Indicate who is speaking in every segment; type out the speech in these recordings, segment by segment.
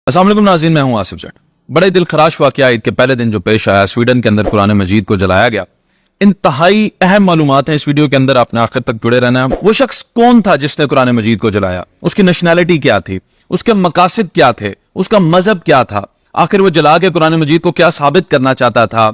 Speaker 1: अस्सलाम वालेकुम नाज़रीन, मैं हूं आसिफ जट। बड़े दिल खराश वाक़या ईद के पहले दिन जो पेश आया, स्वीडन के अंदर कुरान मजीद को जलाया गया। इंतहाई अहम मालूमात है इस वीडियो के अंदर, आपने आखिर तक जुड़े रहना है। वो शख्स कौन था जिसने कुरान मजीद को जलाया, उसकी नेशनैलिटी क्या थी, उसके मकासद क्या थे, उसका मजहब क्या था, आखिर वो जला के कुरान मजीद को क्या साबित करना चाहता था,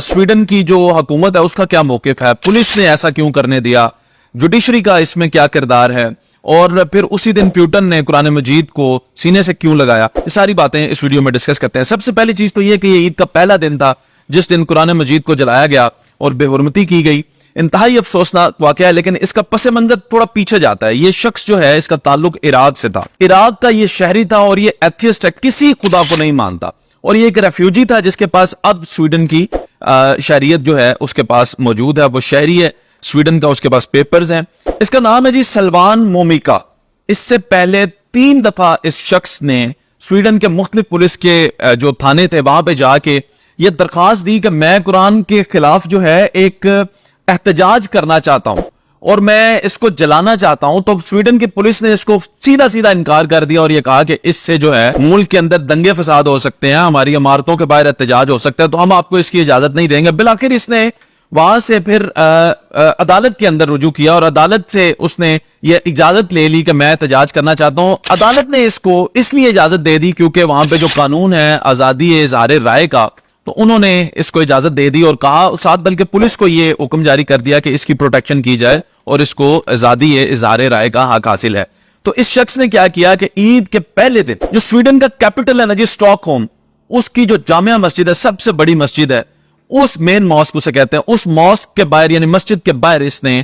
Speaker 1: स्वीडन की जो हुकूमत है उसका क्या मौक़िफ़ है, पुलिस ने ऐसा क्यों करने दिया, जुडिशरी का इसमें क्या किरदार है, और फिर उसी दिन प्यूटन ने कुरान मजीद को सीने से क्यों लगाया। ये सारी बातें इस वीडियो में डिस्कस करते हैं। सबसे पहली चीज तो ये कि ये ईद का पहला दिन था जिस दिन कुरान मजीद को जलाया गया और बेहुरमती की गई। इंतहाई अफसोसनाक वाकया है, लेकिन इसका पस मंजर थोड़ा पीछे जाता है। ये शख्स जो है इसका ताल्लुक इराक से था, इराक का ये शहरी था और ये एथियस्ट है, किसी खुदा को नहीं मानता, और ये एक रेफ्यूजी था जिसके पास अब स्वीडन की शहरियत जो है उसके पास मौजूद है। वो शहरी है स्वीडन का, उसके पास पेपर्स हैं। इसका नाम है जी सलमान मोमिका। इससे पहले 3 दफा इस शख्स ने स्वीडन के मुख्तलिफ पुलिस के जो थाने थे वहां पे जाके ये दरखास्त दी कि मैं कुरान के खिलाफ जो है एक एहतजाज करना चाहता हूं और मैं इसको जलाना चाहता हूं। तो स्वीडन की पुलिस ने इसको सीधा सीधा इनकार कर दिया और ये कहा कि इससे जो है मुल्क के अंदर दंगे फसाद हो सकते हैं, हमारी इमारतों के बाहर एहतजाज हो सकता है, तो हम आपको इसकी इजाजत नहीं देंगे। बिलाखिर इसने वहां से फिर अदालत के अंदर रुजू किया और अदालत से उसने ये इजाजत ले ली कि मैं एहतजाज करना चाहता हूं। अदालत ने इसको इसलिए इजाजत दे दी क्योंकि वहां पे जो कानून है आजादी इज़हार राय का, तो उन्होंने इसको इजाजत दे दी और कहा, साथ बल्कि पुलिस को ये हुक्म जारी कर दिया कि इसकी प्रोटेक्शन की जाए और इसको आजादी इज़हार राय का हक हासिल है। तो इस शख्स ने क्या किया कि ईद के पहले दिन जो स्वीडन का कैपिटल है ना जी, स्टॉकहोम, उसकी जो जामिया मस्जिद है, सबसे बड़ी मस्जिद है, उस मेन मॉस्क उसे कहते हैं, उस मॉस्क के बाहर यानी मस्जिद के बाहर इसने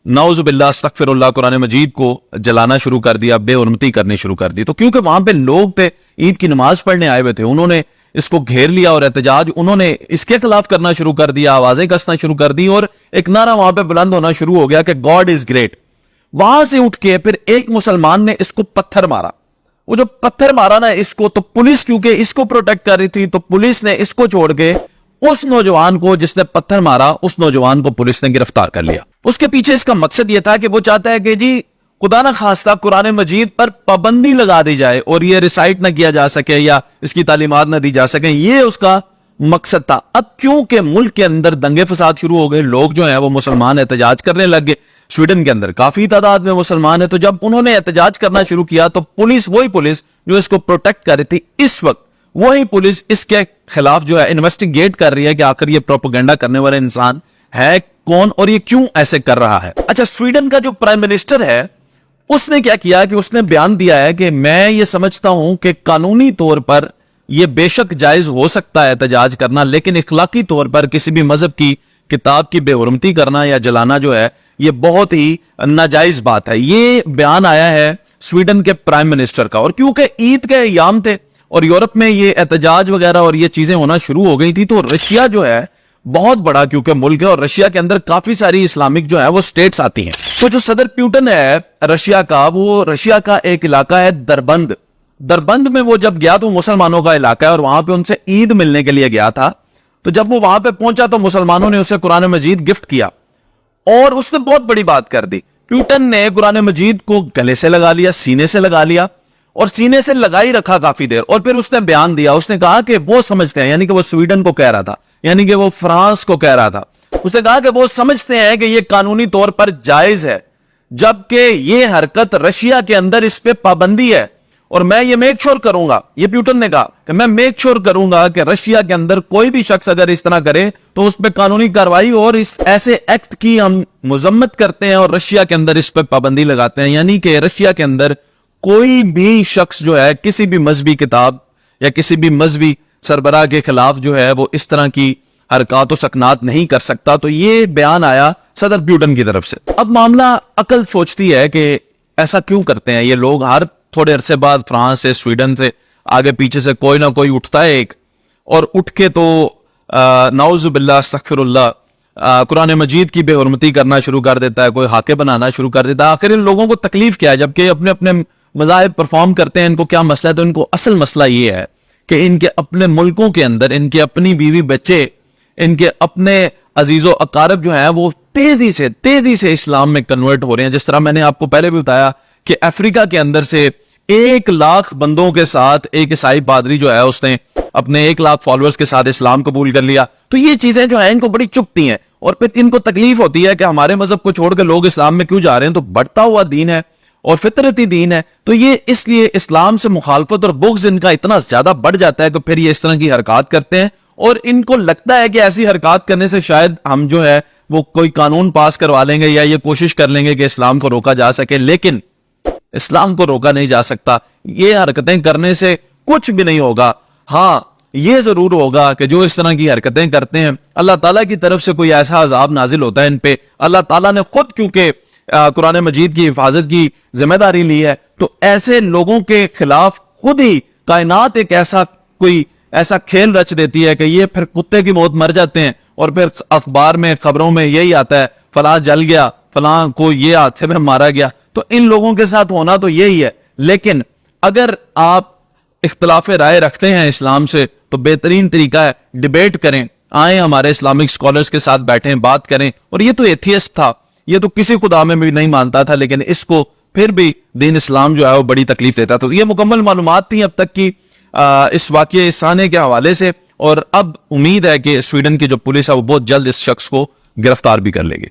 Speaker 1: नाउजुबिल्लाह अस्तगफिरुल्लाह कुरान मजीद को जलाना शुरू कर दिया, बेहुरमती करनी शुरू कर दी। तो क्योंकि वहां पे लोग थे ईद की नमाज पढ़ने आए हुए थे, उन्होंने इसको घेर लिया और एहतजाज उन्होंने इसके खिलाफ करना शुरू कर दिया, आवाजें कसना शुरू कर दी और एक नारा वहां पे बुलंद होना शुरू हो गया कि गॉड इज ग्रेट। वहां से उठ के फिर एक मुसलमान ने इसको पत्थर मारा। वो जो पत्थर मारा ना इसको, तो पुलिस क्योंकि इसको प्रोटेक्ट कर रही थी तो पुलिस ने इसको छोड़ के उस नौजवान को जिसने पत्थर मारा, उस नौजवान को पुलिस ने गिरफ्तार कर लिया। उसके पीछे इसका मकसद यह था कि वो चाहता है कि जी खुदा न खास्ता कुरान मजीद पर पाबंदी लगा दी जाए और ये रिसाइट ना किया जा सके या इसकी तालीमात ना दी जा सके, ये उसका मकसद था। अब क्योंकि मुल्क के अंदर दंगे फसाद शुरू हो गए, लोग जो है वो मुसलमान एहतजाज करने लग गए, स्वीडन के अंदर काफी तादाद में मुसलमान है, तो जब उन्होंने एहतजाज करना शुरू किया तो पुलिस, वही पुलिस जो इसको प्रोटेक्ट कर रही थी इस वक्त, वही पुलिस इसके खिलाफ जो है इन्वेस्टिगेट कर रही है कि आखिर ये प्रोपेगेंडा करने वाला इंसान है कौन और ये क्यों ऐसे कर रहा है। अच्छा, स्वीडन का जो प्राइम मिनिस्टर है उसने क्या किया कि उसने बयान दिया है कि मैं ये समझता हूं कि कानूनी तौर पर यह बेशक जायज हो सकता है एहतजाज करना, लेकिन इखलाकी तौर पर किसी भी मजहब की किताब की बेहुरमती करना या जलाना जो है ये बहुत ही नाजायज बात है। ये बयान आया है स्वीडन के प्राइम मिनिस्टर का। और क्योंकि ईद के अयाम थे और यूरोप में ये एहतजाज वगैरह और ये चीजें होना शुरू हो गई थी, तो रशिया जो है बहुत बड़ा क्योंकि मुल्क है और रशिया के अंदर काफी सारी इस्लामिक जो है वो स्टेट्स आती हैं। तो जो सदर प्यूटन है रशिया का, वो रशिया का एक इलाका है दरबंद। दरबंद में वो जब गया तो मुसलमानों का इलाका है और वहां पे उनसे ईद मिलने के लिए गया था। तो जब वो वहां पे पहुंचा तो मुसलमानों ने उसे कुरान मजीद गिफ्ट किया और उसने बहुत बड़ी बात कर दी। प्यूटन ने कुरान मजीद को गले से लगा लिया, सीने से लगा लिया और सीने से लगा ही रखा काफी देर, और फिर उसने बयान दिया। उसने कहा कि वो समझते हैं, यानी कि वो स्वीडन को कह रहा था, यानी कि वो फ्रांस को कह रहा था, उसने कहा कि वो समझते हैं कि ये कानूनी तौर पर जायज है, जबकि ये हरकत रशिया के अंदर इस पे पाबंदी है और मैं ये मेक श्योर करूंगा, ये प्यूटन ने कहा कि मैं मेक श्योर करूंगा कि रशिया के अंदर कोई भी शख्स अगर इस तरह करे तो उस पर कानूनी कार्रवाई और इस ऐसे एक्ट की हम मुजम्मत करते हैं और रशिया के अंदर इस पर पाबंदी लगाते हैं। यानी कि रशिया के अंदर कोई भी शख्स जो है किसी भी मजहबी किताब या किसी भी मजहबी सरबराह के खिलाफ जो है वो इस तरह की हरकत व सकनात नहीं कर सकता। तो ये बयान आया सदर प्यूटन की तरफ से। अब मामला अकल सोचती है कि ऐसा क्यों करते हैं ये लोग, हर थोड़े अरसे बाद फ्रांस से, स्वीडन से, आगे पीछे से कोई ना कोई उठता है एक, और उठ के तो नाउजुबिल्लाह अस्तगफिरुल्लाह कुरान मजीद की बेहुरमती करना शुरू कर देता है, कोई हाके बनाना शुरू कर देता है। आखिर इन लोगों को तकलीफ क्या है, जबकि अपने अपने मज़ाहिब परफॉर्म करते हैं, इनको क्या मसला है? तो इनको असल मसला ये है कि इनके अपने मुल्कों के अंदर इनके अपनी बीवी बच्चे, इनके अपने अजीजो अकारब जो है वो तेजी से इस्लाम में कन्वर्ट हो रहे हैं। जिस तरह मैंने आपको पहले भी बताया कि अफ्रीका के अंदर से 1 लाख बंदों के साथ एक ईसाई पादरी जो है उसने अपने 1 लाख फॉलोअर्स के साथ इस्लाम कबूल कर लिया। तो ये चीजें जो है इनको बड़ी चुभती हैं और फिर इनको तकलीफ होती है कि हमारे मजहब को छोड़कर लोग इस्लाम में क्यों जा रहे हैं। तो बढ़ता हुआ दीन है और फितरती दीन है, तो ये इसलिए इस्लाम से मुखालफत और बुग़्ज़ इनका इतना ज्यादा बढ़ जाता है कि फिर ये इस तरह की हरकत करते हैं और इनको लगता है कि ऐसी हरकत करने से शायद हम जो है वो कोई कानून पास करवा लेंगे या ये कोशिश कर लेंगे कि इस्लाम को रोका जा सके। लेकिन इस्लाम को रोका नहीं जा सकता। ये हरकतें करने से कुछ भी नहीं होगा। हाँ, ये जरूर होगा कि जो इस तरह की हरकतें करते हैं अल्लाह ताला की तरफ से कोई ऐसा अजाब नाजिल होता है इन पे। अल्लाह ताला ने खुद क्योंकि कुरान मजीद की हिफाजत की जिम्मेदारी ली है, तो ऐसे लोगों के खिलाफ खुद ही कायनात एक ऐसा खेल रच देती है कि ये फिर कुत्ते की मौत मर जाते हैं और फिर अखबार में खबरों में यही आता है फलां जल गया, फलां को ये हादसे में मारा गया। तो इन लोगों के साथ होना तो यही है। लेकिन अगर आप इख्तिलाफ राय रखते हैं इस्लाम से तो बेहतरीन तरीका है डिबेट करें, आए हमारे इस्लामिक स्कॉलर्स के साथ बैठें, बात करें। और ये तो एथियस्ट था, ये तो किसी खुदा में भी नहीं मानता था, लेकिन इसको फिर भी दीन इस्लाम जो है वो बड़ी तकलीफ देता। तो ये मुकम्मल मालूमात थी अब तक की इस वाक़ये इस साने के हवाले से, और अब उम्मीद है कि स्वीडन की जो पुलिस है वो बहुत जल्द इस शख्स को गिरफ्तार भी कर लेगी।